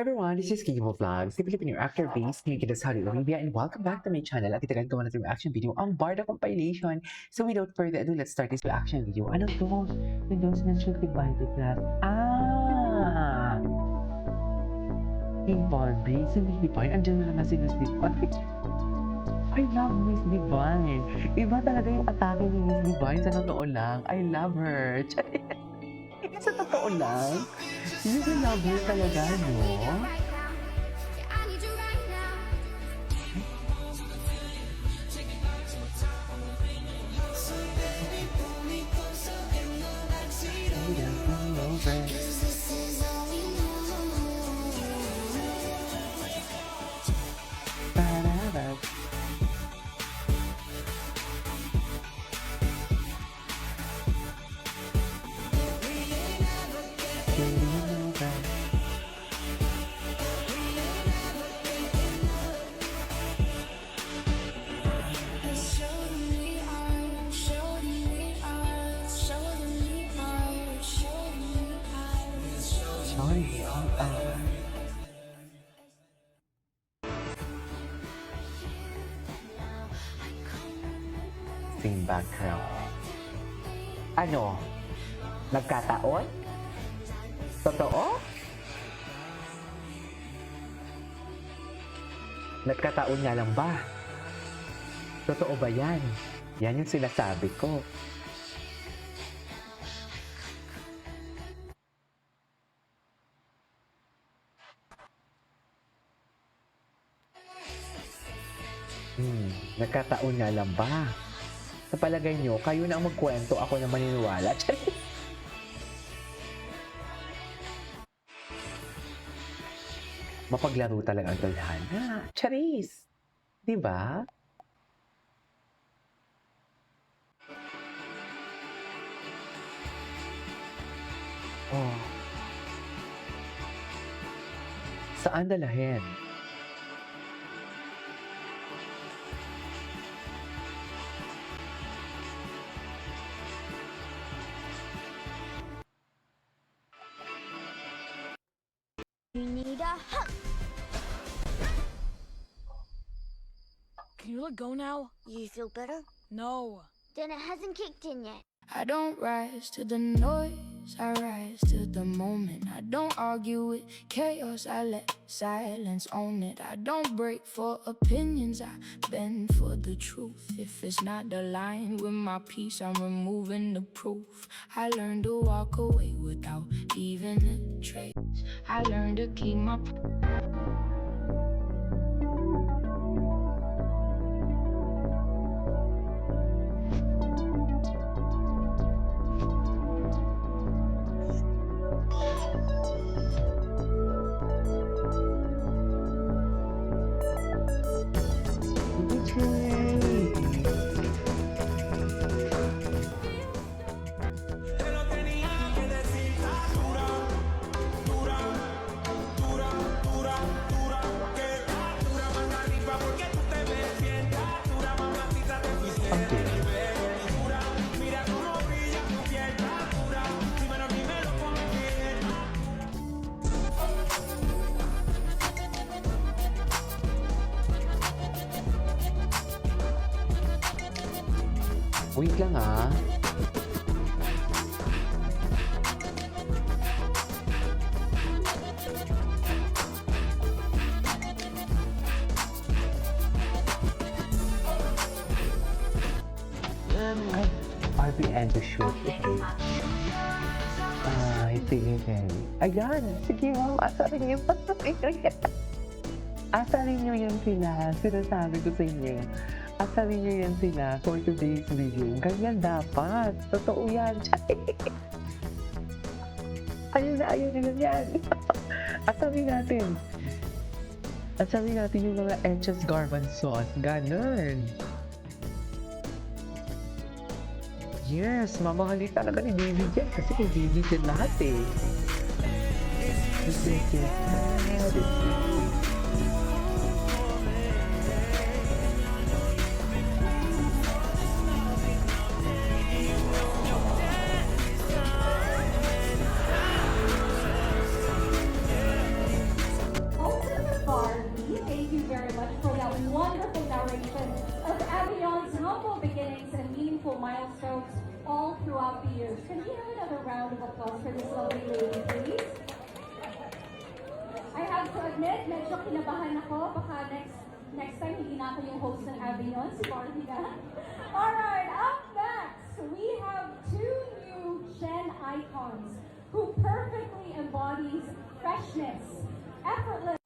Everyone, this is Kimo Vlogs, the Filipino actor based in Saudi Arabia, and welcome back to my channel. At ito gawa natin reaction video ang Barda compilation. So without further ado, let's start this reaction video. Ano to? Windows Menstrual Divided Class. King Barbie, si Miss Divine. Andiyan na naman si Miss Divine. I love Miss Divine. Iba talaga yung atake ni Miss Divine sa totoo lang. I love her. Sa totoo lang. Miss love her talaga, no? Sorry, same background. Ano? Nagkataon? Totoo? Nagkataon nga lang ba? Totoo ba yan? Yan yung sinasabi ko. Nagkataon nga lang ba? Sa palagay nyo, kayo na ang magkwento, ako na maniniwala. Mapaglaro talaga ang tadhana. Charis! Diba? Oh. Saan dalahin? You need a hug. Can you let go now? You feel better? No. Then it hasn't kicked in yet. I don't rise to the noise, I rise to the moment. I don't argue with chaos, I let silence own it. I don't break for opinions, I bend for the truth. If it's not aligned with my peace, I'm removing the proof. I learned to walk away without even a trace. I learned to keep my Wait lang ah. Barbie and the shoot. Sige. Ayan, sige ma'am, asarin niyo. Asarin niyo yan sila. Sinasabi ko sa inyo. Asarin niyo yan sila for today's video. Ganyan dapat. Totoo yan. Ayaw nila yan. Asarin natin. Asarin natin yung mga Enchas Garment sauce. Ganun. Yes, mamahali talaga ni Baby Jen kasi kay Baby Jen lahat eh. milestones all throughout the years. Can we have another round of applause for this lovely lady, please? I have to admit, medyo kinabahan ako. Baka next time hindi na ako yung host ng Avignon, si Marty na. Alright, up next, we have two new Gen icons who perfectly embodies freshness, effortless.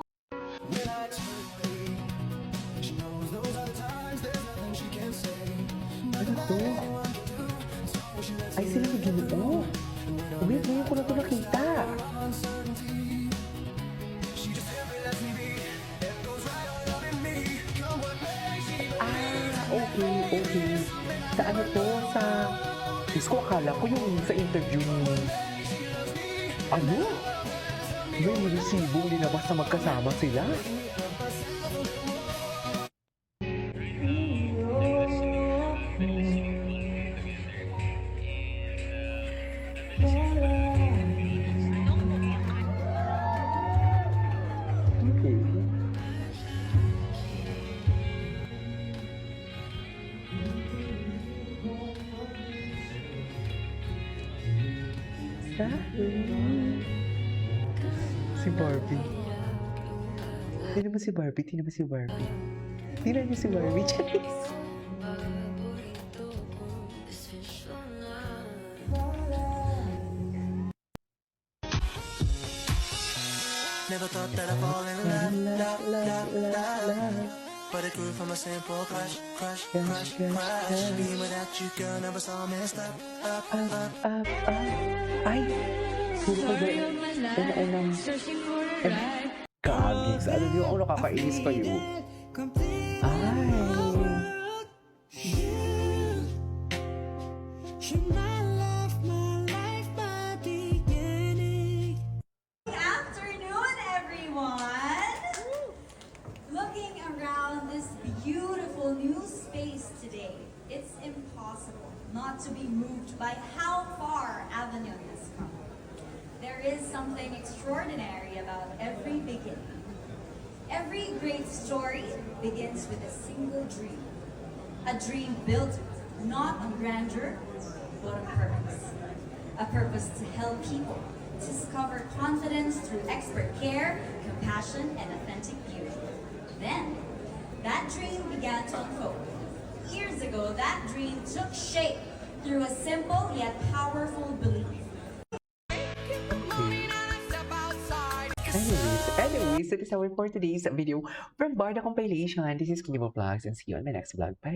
Ano to? Ay, sila ni Ginoo. Wait, ngayon ko na ito nakita. Okay. Sa ano to? Sa... Diyos ko, akala ko yung sa interview ni... Ano? May resibo nilabas na magkasama sila? Okay. Si Barbie. Tingnan mo si Barbie. Tingnan mo si Barbie. Charis. Never thought that I'd fall in love. But it grew from a simple crush. Being without you, girl, never saw messed up. Ay! Puro ka ba? Unang... Kagis. Alam niyo, ako nakakainis kayo. Ay! Afternoon, everyone! Looking around this beautiful new space today, it's impossible not to be moved by how far Avignon has come. There is something extraordinary about every beginning. Every great story begins with a single dream. A dream built not on grandeur, but on purpose. A purpose to help people discover confidence through expert care, compassion, and authentic beauty. Then, that dream began to unfold. Years ago, that dream took shape through a simple yet powerful belief. Anyways, that is our for today's video from Barda Compilation. This is Kinibo Vlogs and see you on my next vlog. Bye!